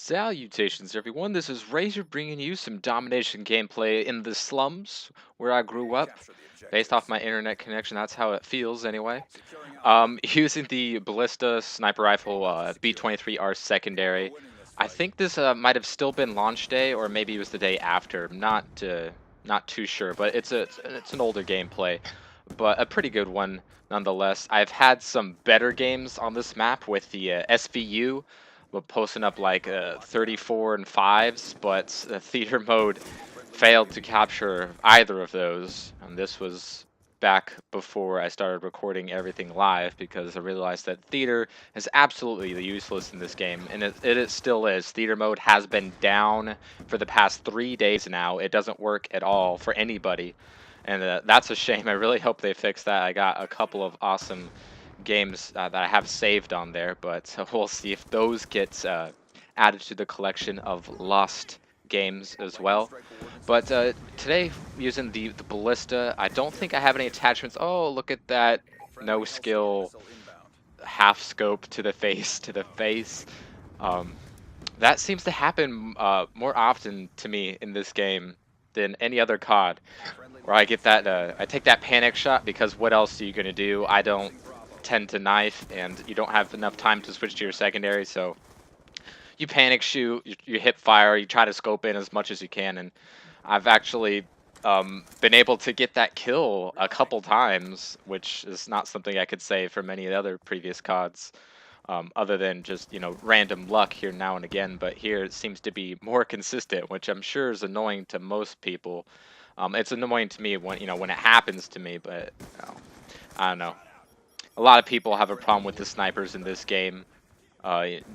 Salutations, everyone. This is Razor bringing you some domination gameplay in the slums where I grew up. Based off my internet connection, that's how it feels anyway. Using the Ballista sniper rifle B-23R secondary. I think this might have still been launch day, or maybe it was the day after. I'm not too sure, but it's an older gameplay, but a pretty good one nonetheless. I've had some better games on this map with the SVU, but posting up like 34 and 5s, but theater mode failed to capture either of those, and this was back before I started recording everything live because I realized that theater is absolutely useless in this game, and it still is. Theater mode has been down for the past 3 days now. It doesn't work at all for anybody, and that's a shame. I really hope they fix that. I got a couple of awesome games that I have saved on there, but we'll see if those get added to the collection of lost games as well. But today, using the Ballista, I don't think I have any attachments. Oh, look at that. No skill, half scope to the face. Um, that seems to happen more often to me in this game than any other COD, where I get that, I take that panic shot because what else are you going to do? I don't tend to knife, and you don't have enough time to switch to your secondary, so you panic shoot, you hip fire, you try to scope in as much as you can, and I've actually been able to get that kill a couple times, which is not something I could say for many other previous CODs, other than just, you know, random luck here now and again. But here it seems to be more consistent, which I'm sure is annoying to most people. It's annoying to me when, you know, when it happens to me, but you know, I don't know. A lot of people have a problem with the snipers in this game.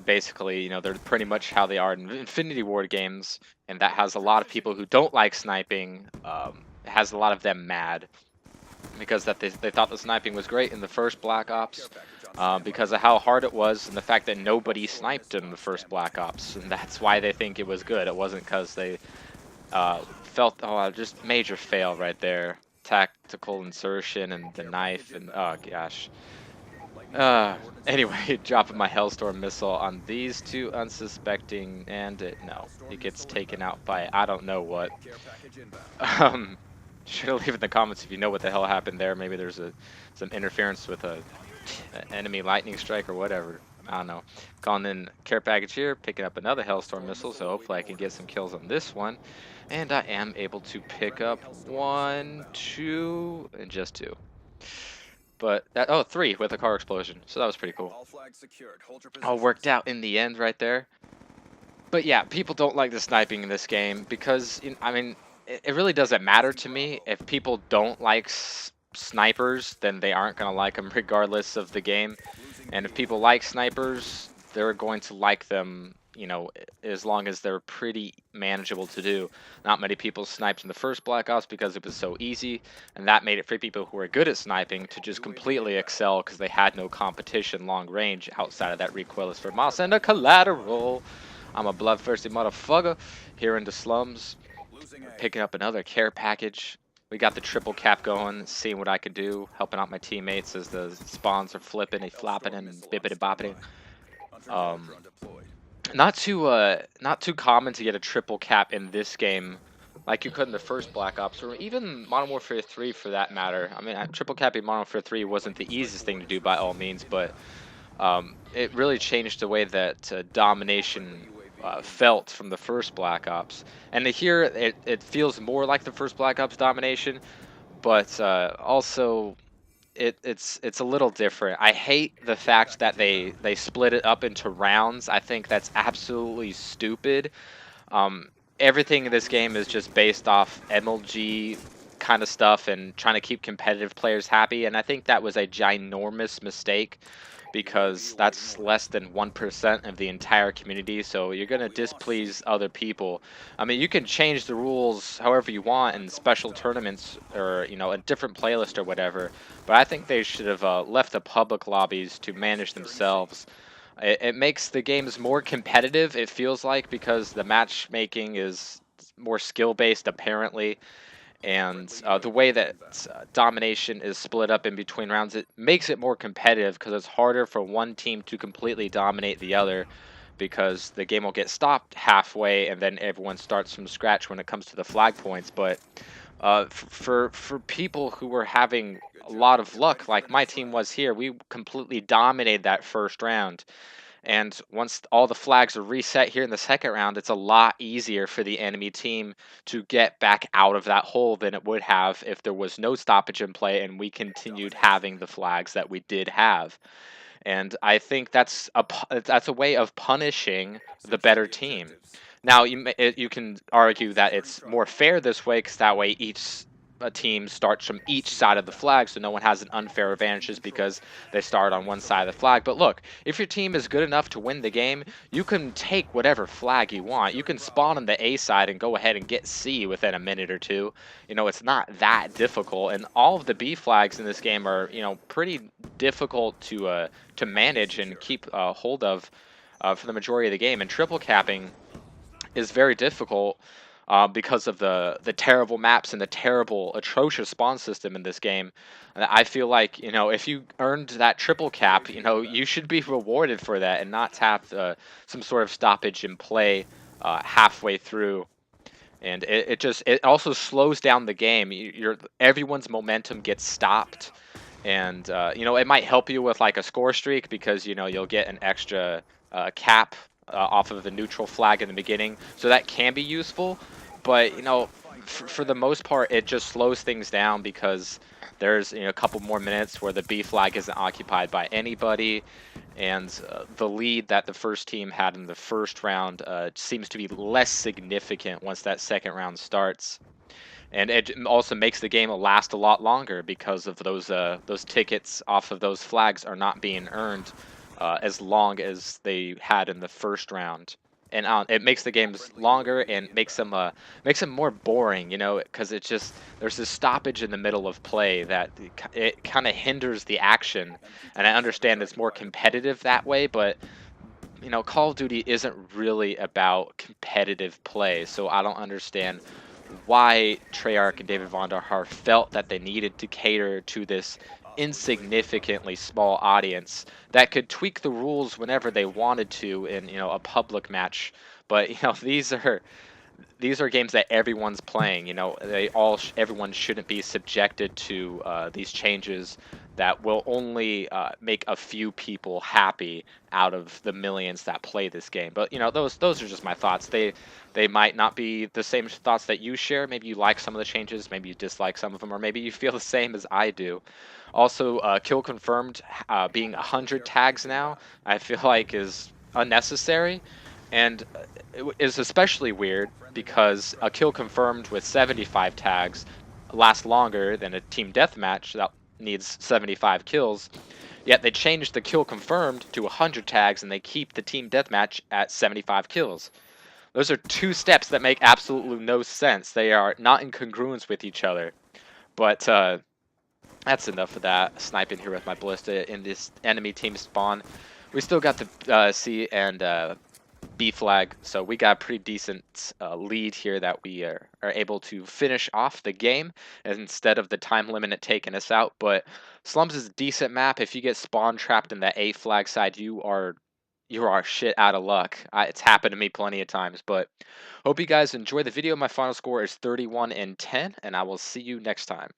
Basically, you know, they're pretty much how they are in Infinity Ward games, and that has a lot of people who don't like sniping. It has a lot of them mad because that they thought the sniping was great in the first Black Ops, because of how hard it was and the fact that nobody sniped in the first Black Ops, and that's why they think it was good. It wasn't because they felt, oh, just major fail right there. Tactical insertion and the knife, and oh gosh. Anyway, dropping my Hellstorm missile on these two unsuspecting, and no, it gets taken out by I don't know what. Should leave in the comments if you know what the hell happened there. Maybe there's some interference with a enemy lightning strike or whatever. I don't know. Calling in care package here, picking up another Hellstorm missile, so hopefully I can get some kills on this one. And I am able to pick up 1, 2, and just 2. But that, oh, 3 with a car explosion, so that was pretty cool. All worked out in the end right there. But yeah, people don't like the sniping in this game because, I mean, it really doesn't matter to me. If people don't like snipers, then they aren't going to like them regardless of the game. And if people like snipers, they're going to like them, you know, as long as they're pretty manageable to do. Not many people sniped in the first Black Ops because it was so easy, and that made it for people who were good at sniping to just completely excel because they had no competition long range outside of that recoilless for Moss and a collateral. I'm a bloodthirsty motherfucker here in the slums, picking up another care package. We got the triple cap going, seeing what I could do, helping out my teammates as the spawns are flipping and flopping and bippity boppity. Not too common to get a triple cap in this game, like you could in the first Black Ops, or even Modern Warfare 3 for that matter. I mean, triple capping Modern Warfare 3 wasn't the easiest thing to do by all means, but it really changed the way that domination felt from the first Black Ops. And here, it feels more like the first Black Ops domination, but also it's a little different. I hate the fact that they split it up into rounds. I think that's absolutely stupid. Everything in this game is just based off MLG kind of stuff and trying to keep competitive players happy, and I think that was a ginormous mistake because that's less than 1% of the entire community, so you're going to displease other people. I mean, you can change the rules however you want in special tournaments or, you know, a different playlist or whatever, but I think they should have left the public lobbies to manage themselves. It makes the games more competitive, it feels like, because the matchmaking is more skill-based, apparently. And the way that domination is split up in between rounds, it makes it more competitive because it's harder for one team to completely dominate the other. because the game will get stopped halfway and then everyone starts from scratch when it comes to the flag points. But for people who were having a lot of luck, like my team was here, we completely dominated that first round. And once all the flags are reset here in the second round, it's a lot easier for the enemy team to get back out of that hole than it would have if there was no stoppage in play and we continued having the flags that we did have. And I think that's a way of punishing the better team. Now you can argue that it's more fair this way because that way each a team starts from each side of the flag, so no one has an unfair advantage just because they start on one side of the flag. But look, if your team is good enough to win the game, you can take whatever flag you want. You can spawn on the A side and go ahead and get C within a minute or two. It's not that difficult, and all of the B flags in this game are pretty difficult to manage and keep hold of for the majority of the game. And triple capping is very difficult because of the terrible maps and the terrible, atrocious spawn system in this game. And I feel like if you earned that triple cap, you should be rewarded for that and not have some sort of stoppage in play halfway through. And it also slows down the game. Everyone's momentum gets stopped, and it might help you with like a score streak because you'll get an extra cap off of the neutral flag in the beginning, so that can be useful. But for the most part, it just slows things down because there's a couple more minutes where the B flag isn't occupied by anybody, and the lead that the first team had in the first round seems to be less significant once that second round starts. And it also makes the game last a lot longer because of those tickets off of those flags are not being earned as long as they had in the first round. And it makes the games longer and makes them more boring, because it's just there's this stoppage in the middle of play that it kind of hinders the action. And I understand it's more competitive that way, but Call of Duty isn't really about competitive play, so I don't understand why Treyarch and David Vonderhaar felt that they needed to cater to this insignificantly small audience that could tweak the rules whenever they wanted to in a public match. But these are games that everyone's playing. Everyone shouldn't be subjected to these changes that will only make a few people happy out of the millions that play this game. But those are just my thoughts. They might not be the same thoughts that you share. Maybe you like some of the changes, maybe you dislike some of them, or maybe you feel the same as I do. Also, kill confirmed being 100 tags now, I feel like is unnecessary, and is especially weird because a kill confirmed with 75 tags lasts longer than a team deathmatch that needs 75 kills. Yet they changed the kill confirmed to 100 tags and they keep the team deathmatch at 75 kills. Those are two steps that make absolutely no sense. They are not in congruence with each other. But that's enough of that. Sniping here with my Ballista in this enemy team spawn. We still got the C and B flag, so we got a pretty decent lead here that we are able to finish off the game instead of the time limit taking us out. But Slums is a decent map. If you get spawn trapped in that A flag side, you are shit out of luck. It's happened to me plenty of times. But hope you guys enjoy the video. My final score is 31-10, and I will see you next time.